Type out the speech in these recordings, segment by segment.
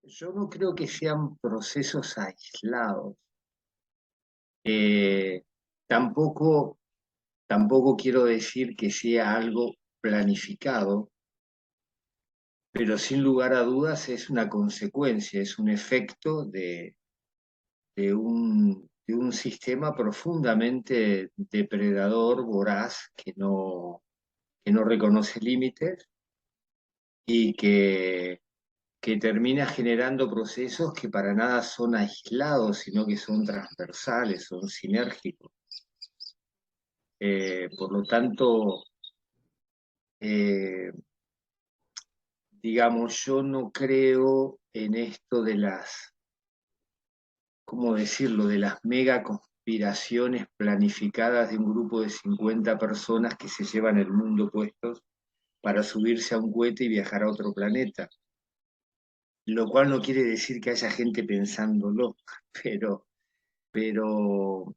Yo no creo que sean procesos aislados. Eh, tampoco, tampoco quiero decir que sea algo planificado, pero sin lugar a dudas es una consecuencia, es un efecto de un sistema profundamente depredador, voraz, que no reconoce límites y que termina generando procesos que para nada son aislados, sino que son transversales, son sinérgicos. Por lo tanto, eh, digamos, yo no creo en esto de ¿cómo decirlo?, de las mega conspiraciones planificadas de un grupo de 50 personas que se llevan el mundo puestos para subirse a un cohete y viajar a otro planeta. Lo cual no quiere decir que haya gente pensándolo, pero, pero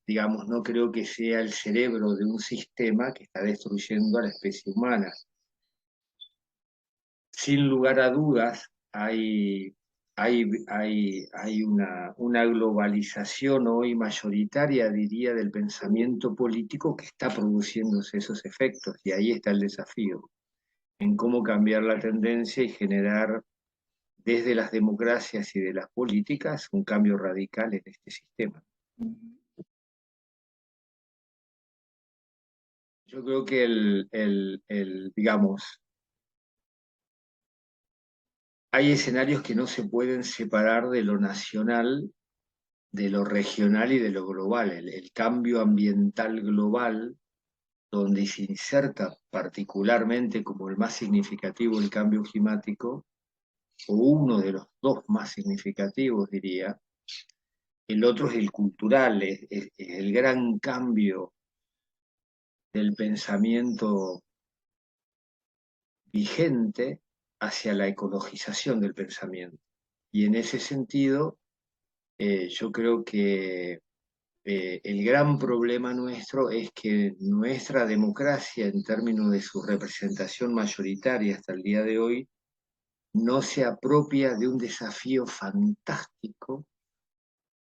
digamos, no creo que sea el cerebro de un sistema que está destruyendo a la especie humana. Sin lugar a dudas, hay una globalización hoy mayoritaria, diría, del pensamiento político que está produciéndose esos efectos, y ahí está el desafío, en cómo cambiar la tendencia y generar desde las democracias y de las políticas un cambio radical en este sistema. Yo creo que digamos, hay escenarios que no se pueden separar de lo nacional, de lo regional y de lo global. El cambio ambiental global, donde se inserta particularmente como el más significativo el cambio climático, o uno de los dos más significativos, diría. El otro es el cultural, es el gran cambio del pensamiento vigente hacia la ecologización del pensamiento. Y en ese sentido, yo creo que el gran problema nuestro es que nuestra democracia, en términos de su representación mayoritaria hasta el día de hoy, no se apropia de un desafío fantástico,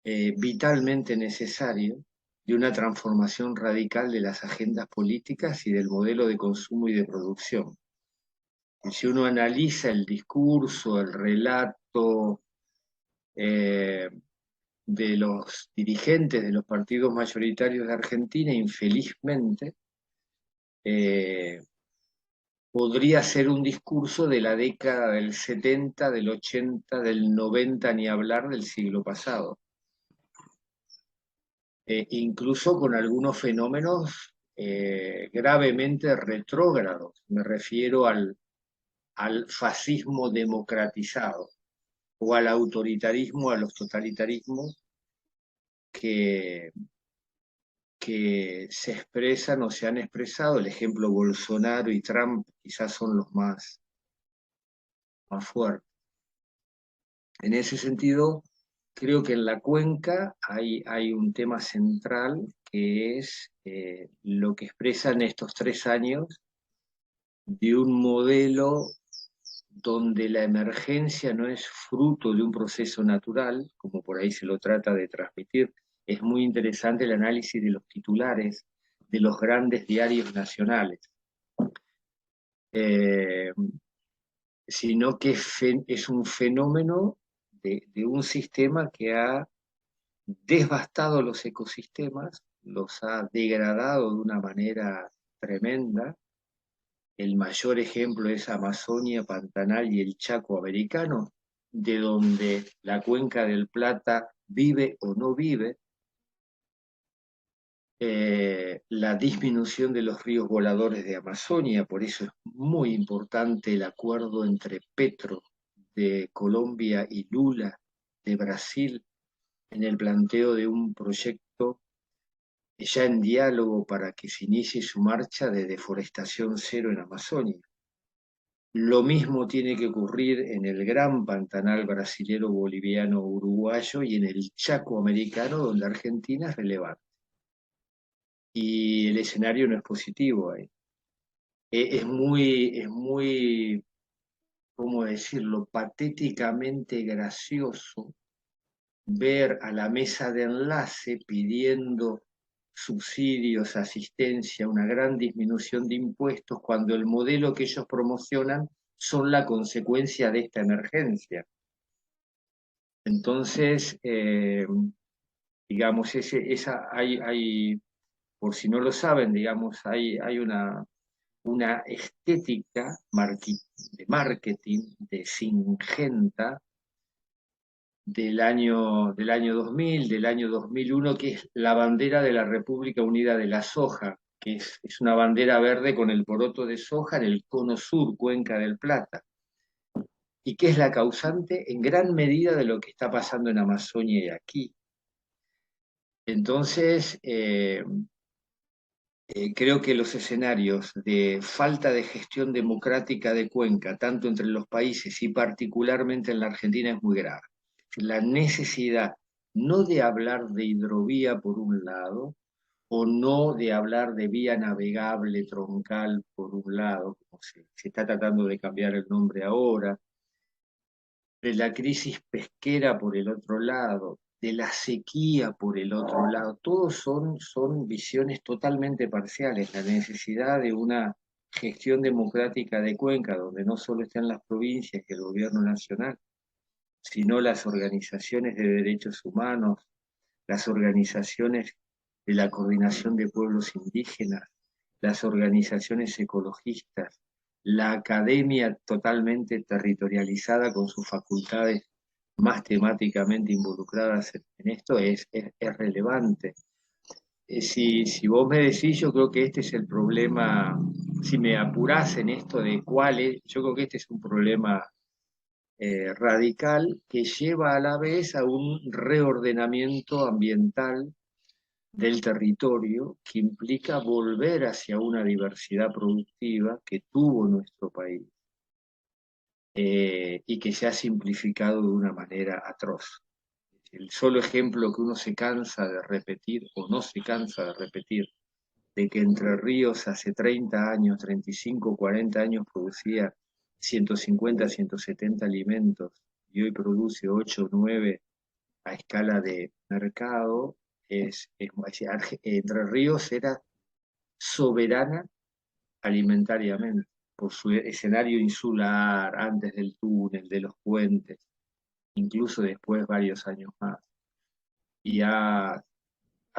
vitalmente necesario, de una transformación radical de las agendas políticas y del modelo de consumo y de producción. Y si uno analiza el discurso, el relato, eh, de los dirigentes de los partidos mayoritarios de Argentina, infelizmente, eh, podría ser un discurso de la década del 70, del 80, del 90, ni hablar del siglo pasado. Incluso con algunos fenómenos gravemente retrógrados. Me refiero al fascismo democratizado o al autoritarismo, a los totalitarismos que, que se expresan o se han expresado. El ejemplo Bolsonaro y Trump quizás son los más fuertes. En ese sentido, creo que en la cuenca hay un tema central que es lo que expresan estos 3 años de un modelo donde la emergencia no es fruto de un proceso natural, como por ahí se lo trata de transmitir. Es muy interesante el análisis de los titulares de los grandes diarios nacionales, eh, sino que es un fenómeno de un sistema que ha devastado los ecosistemas, los ha degradado de una manera tremenda. El mayor ejemplo es Amazonia, Pantanal y el Chaco americano, de donde la cuenca del Plata vive o no vive. La disminución de los ríos voladores de Amazonia, por eso es muy importante el acuerdo entre Petro de Colombia y Lula de Brasil en el planteo de un proyecto ya en diálogo para que se inicie su marcha de deforestación cero en Amazonia. Lo mismo tiene que ocurrir en el gran pantanal brasilero, boliviano, uruguayo y en el Chaco americano, donde Argentina es relevante. Y el escenario no es positivo ahí. Es muy ¿cómo decirlo?, patéticamente gracioso ver a la mesa de enlace pidiendo subsidios, asistencia, una gran disminución de impuestos, cuando el modelo que ellos promocionan son la consecuencia de esta emergencia. Entonces, digamos, por si no lo saben, digamos, hay una estética de marketing, de Singenta, del año 2000, del año 2001, que es la bandera de la República Unida de la Soja, que es una bandera verde con el poroto de soja en el cono sur, Cuenca del Plata, y que es la causante en gran medida de lo que está pasando en Amazonia y aquí. Entonces, creo que los escenarios de falta de gestión democrática de Cuenca, tanto entre los países y particularmente en la Argentina, es muy grave. La necesidad no de hablar de hidrovía por un lado, o no de hablar de vía navegable troncal por un lado, como se está tratando de cambiar el nombre ahora, de la crisis pesquera por el otro lado, de la sequía por el otro lado, todos son visiones totalmente parciales. La necesidad de una gestión democrática de Cuenca, donde no solo están las provincias y el gobierno nacional, sino las organizaciones de derechos humanos, las organizaciones de la coordinación de pueblos indígenas, las organizaciones ecologistas, la academia totalmente territorializada con sus facultades más temáticamente involucradas en esto es relevante. Si vos me decís, yo creo que este es el problema, si me apurás en esto de cuál es, yo creo que este es un problema radical que lleva a la vez a un reordenamiento ambiental del territorio que implica volver hacia una diversidad productiva que tuvo nuestro país y que se ha simplificado de una manera atroz. El solo ejemplo que uno se cansa de repetir o no se cansa de repetir, de que Entre Ríos hace 30 años, 35, 40 años producía 150, 170 alimentos y hoy produce 8 o 9 a escala de mercado, Entre Ríos era soberana alimentariamente por su escenario insular, antes del túnel, de los puentes, incluso después varios años más. Y ha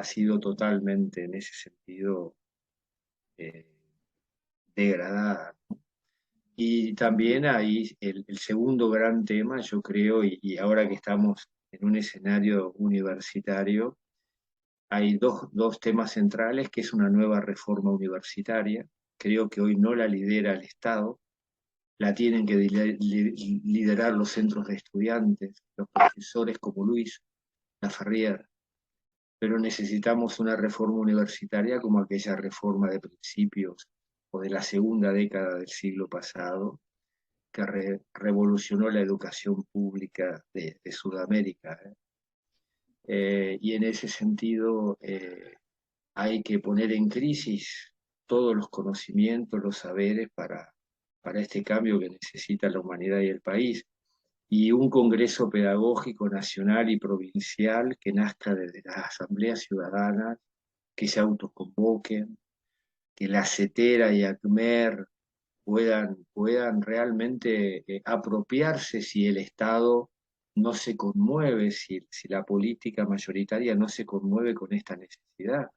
sido totalmente en ese sentido eh, degradada. Y también ahí el segundo gran tema, yo creo, y ahora que estamos en un escenario universitario, hay dos temas centrales, que es una nueva reforma universitaria. Creo que hoy no la lidera el Estado, la tienen que liderar los centros de estudiantes, los profesores como Luis Laferrière, pero necesitamos una reforma universitaria como aquella reforma de principios o de la segunda década del siglo pasado, que revolucionó la educación pública de Sudamérica. Y en ese sentido hay que poner en crisis todos los conocimientos, los saberes para este cambio que necesita la humanidad y el país. Y un congreso pedagógico nacional y provincial que nazca desde las asambleas ciudadanas, que se autoconvoquen, que la CETERA y ACMER puedan realmente apropiarse si el Estado no se conmueve, si la política mayoritaria no se conmueve con esta necesidad.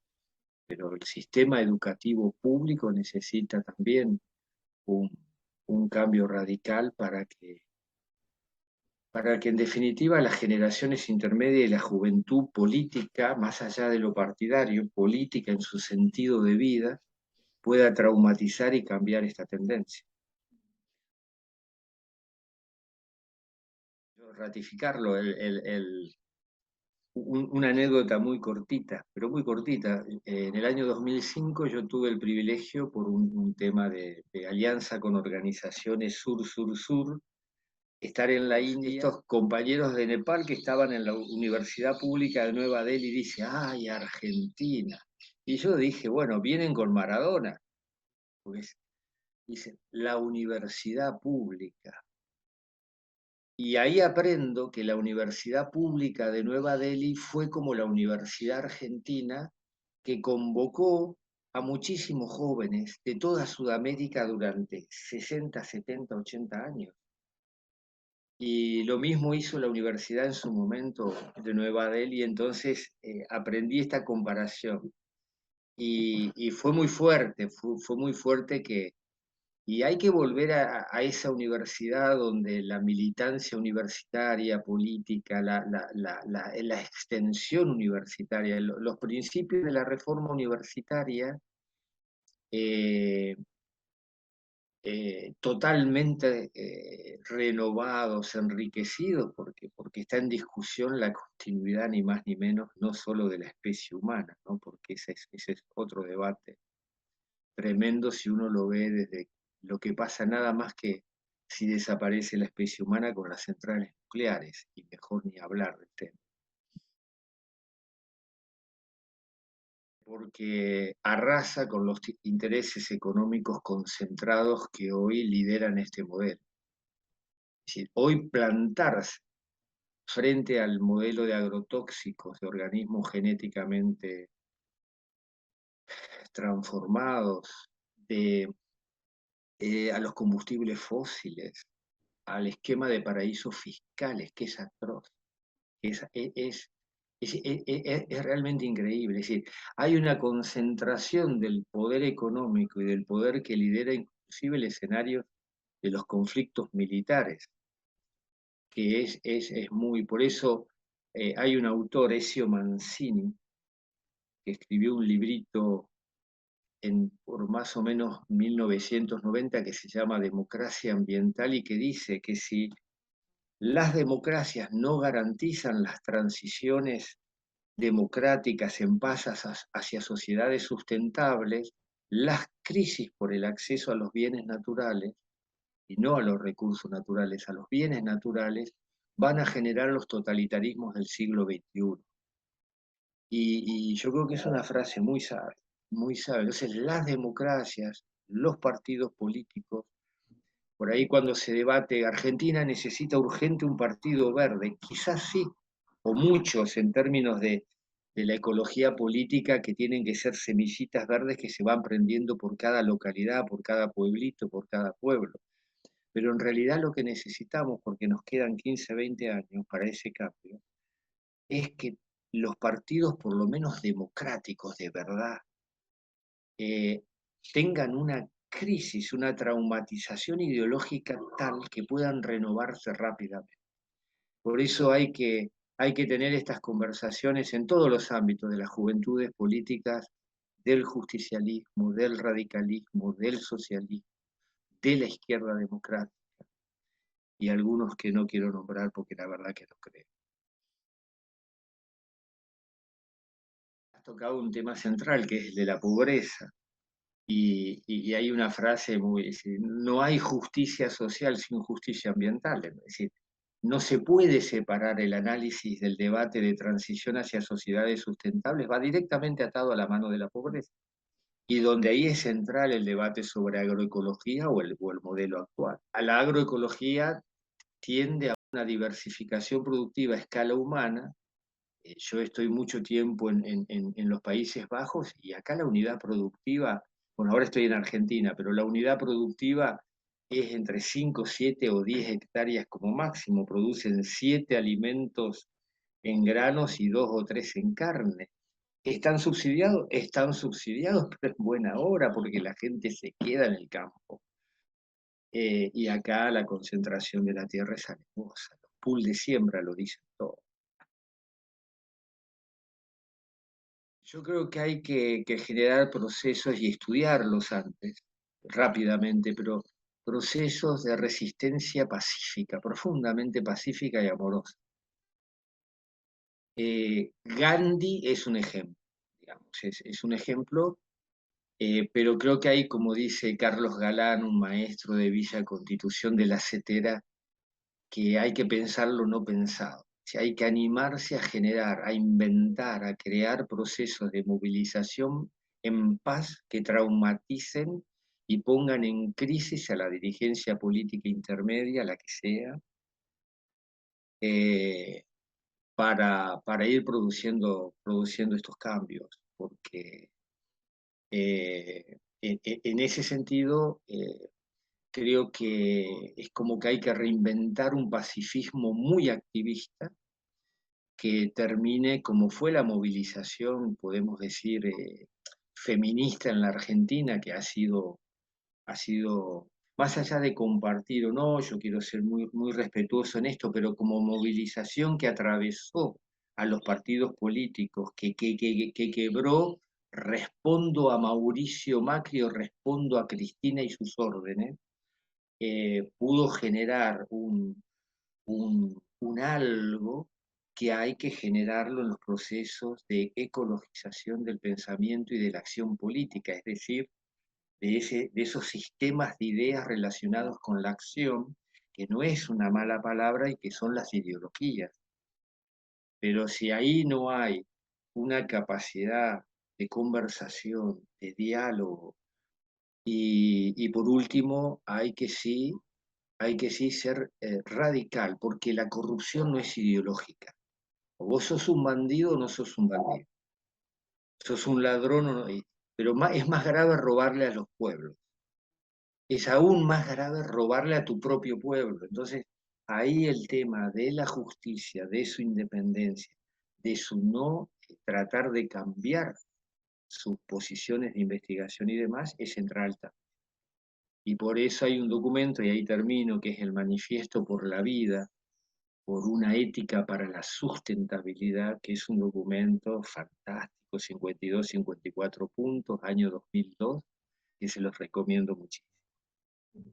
Pero el sistema educativo público necesita también un, un cambio radical para que en definitiva las generaciones intermedias y la juventud política, más allá de lo partidario, política en su sentido de vida, pueda traumatizar y cambiar esta tendencia. Ratificarlo, una anécdota muy cortita, pero muy cortita. En el año 2005 yo tuve el privilegio, por un tema de alianza con organizaciones sur-sur-sur, estar en la India. Estos compañeros de Nepal que estaban en la Universidad Pública de Nueva Delhi dicen, ¡ay, Argentina! Y yo dije, bueno, vienen con Maradona, porque dicen, la universidad pública. Y ahí aprendo que la Universidad Pública de Nueva Delhi fue como la Universidad Argentina que convocó a muchísimos jóvenes de toda Sudamérica durante 60, 70, 80 años. Y lo mismo hizo la universidad en su momento de Nueva Delhi, entonces aprendí esta comparación. Y fue muy fuerte, fue muy fuerte que, y hay que volver a esa universidad donde la militancia universitaria, política, la extensión universitaria, los principios de la reforma universitaria, eh, totalmente renovados, enriquecidos, porque está en discusión la continuidad ni más ni menos, no solo de la especie humana, ¿no? Porque ese es otro debate tremendo si uno lo ve desde lo que pasa nada más que si desaparece la especie humana con las centrales nucleares, y mejor ni hablar del tema, porque arrasa con los intereses económicos concentrados que hoy lideran este modelo. Es decir, hoy plantarse frente al modelo de agrotóxicos, de organismos genéticamente transformados, a los combustibles fósiles, al esquema de paraísos fiscales, que es atroz, que es realmente increíble. Es decir, hay una concentración del poder económico y del poder que lidera inclusive el escenario de los conflictos militares, que es muy, por eso hay un autor, Ezio Mancini, que escribió un librito por más o menos 1990 que se llama Democracia Ambiental y que dice que si las democracias no garantizan las transiciones democráticas en paz hacia sociedades sustentables, las crisis por el acceso a los bienes naturales, y no a los recursos naturales, a los bienes naturales, van a generar los totalitarismos del siglo XXI. Y yo creo que es una frase muy sabia, muy sabia. Entonces, las democracias, los partidos políticos, por ahí cuando se debate, Argentina necesita urgente un partido verde, quizás sí, o muchos en términos de la ecología política que tienen que ser semillitas verdes que se van prendiendo por cada localidad, por cada pueblito, por cada pueblo. Pero en realidad lo que necesitamos, porque nos quedan 15, 20 años para ese cambio, es que los partidos, por lo menos democráticos de verdad, eh, tengan una crisis, una traumatización ideológica tal que puedan renovarse rápidamente. Por eso hay que tener estas conversaciones en todos los ámbitos de las juventudes políticas, del justicialismo, del radicalismo, del socialismo, de la izquierda democrática y algunos que no quiero nombrar porque la verdad que no creo. Has tocado un tema central que es el de la pobreza. Y hay una frase muy, no hay justicia social sin justicia ambiental, es decir, no se puede separar el análisis del debate de transición hacia sociedades sustentables, va directamente atado a la mano de la pobreza, y donde ahí es central el debate sobre agroecología o el modelo actual. A la agroecología tiende a una diversificación productiva a escala humana. Yo estoy mucho tiempo en los Países Bajos y acá la unidad productiva, bueno, ahora estoy en Argentina, pero la unidad productiva es entre 5, 7 o 10 hectáreas como máximo, producen 7 alimentos en granos y 2 o 3 en carne. ¿Están subsidiados? Están subsidiados, pero es buena hora porque la gente se queda en el campo. Y acá la concentración de la tierra es alevosa, los pools de siembra lo dicen todo. Yo creo que hay que generar procesos y estudiarlos antes, rápidamente, pero procesos de resistencia pacífica, profundamente pacífica y amorosa. Gandhi es un ejemplo, digamos, es un ejemplo, pero creo que hay, como dice Carlos Galán, un maestro de Villa Constitución de la Cetera, que hay que pensar lo no pensado. Si hay que animarse a generar, a inventar, a crear procesos de movilización en paz que traumaticen y pongan en crisis a la dirigencia política intermedia, la que sea, eh, para ir produciendo estos cambios, porque en ese sentido creo que es como que hay que reinventar un pacifismo muy activista que termine como fue la movilización, podemos decir, feminista en la Argentina, que ha sido, más allá de compartir o no, yo quiero ser muy respetuoso en esto, pero como movilización que atravesó a los partidos políticos, que quebró, respondo a Mauricio Macri o respondo a Cristina y sus órdenes, pudo generar un algo que hay que generarlo en los procesos de ecologización del pensamiento y de la acción política, es decir, de esos sistemas de ideas relacionados con la acción, que no es una mala palabra y que son las ideologías. Pero si ahí no hay una capacidad de conversación, de diálogo, y por último hay que sí ser radical, porque la corrupción no es ideológica. O vos sos un bandido o no sos un bandido. Sos un ladrón o no. Pero es más grave robarle a los pueblos. Es aún más grave robarle a tu propio pueblo. Entonces, ahí el tema de la justicia, de su independencia, de su no tratar de cambiar sus posiciones de investigación y demás, es central también. Y por eso hay un documento, y ahí termino, que es el Manifiesto por la Vida, por una ética para la sustentabilidad, que es un documento fantástico, 52, 54 puntos, año 2002, que se los recomiendo muchísimo.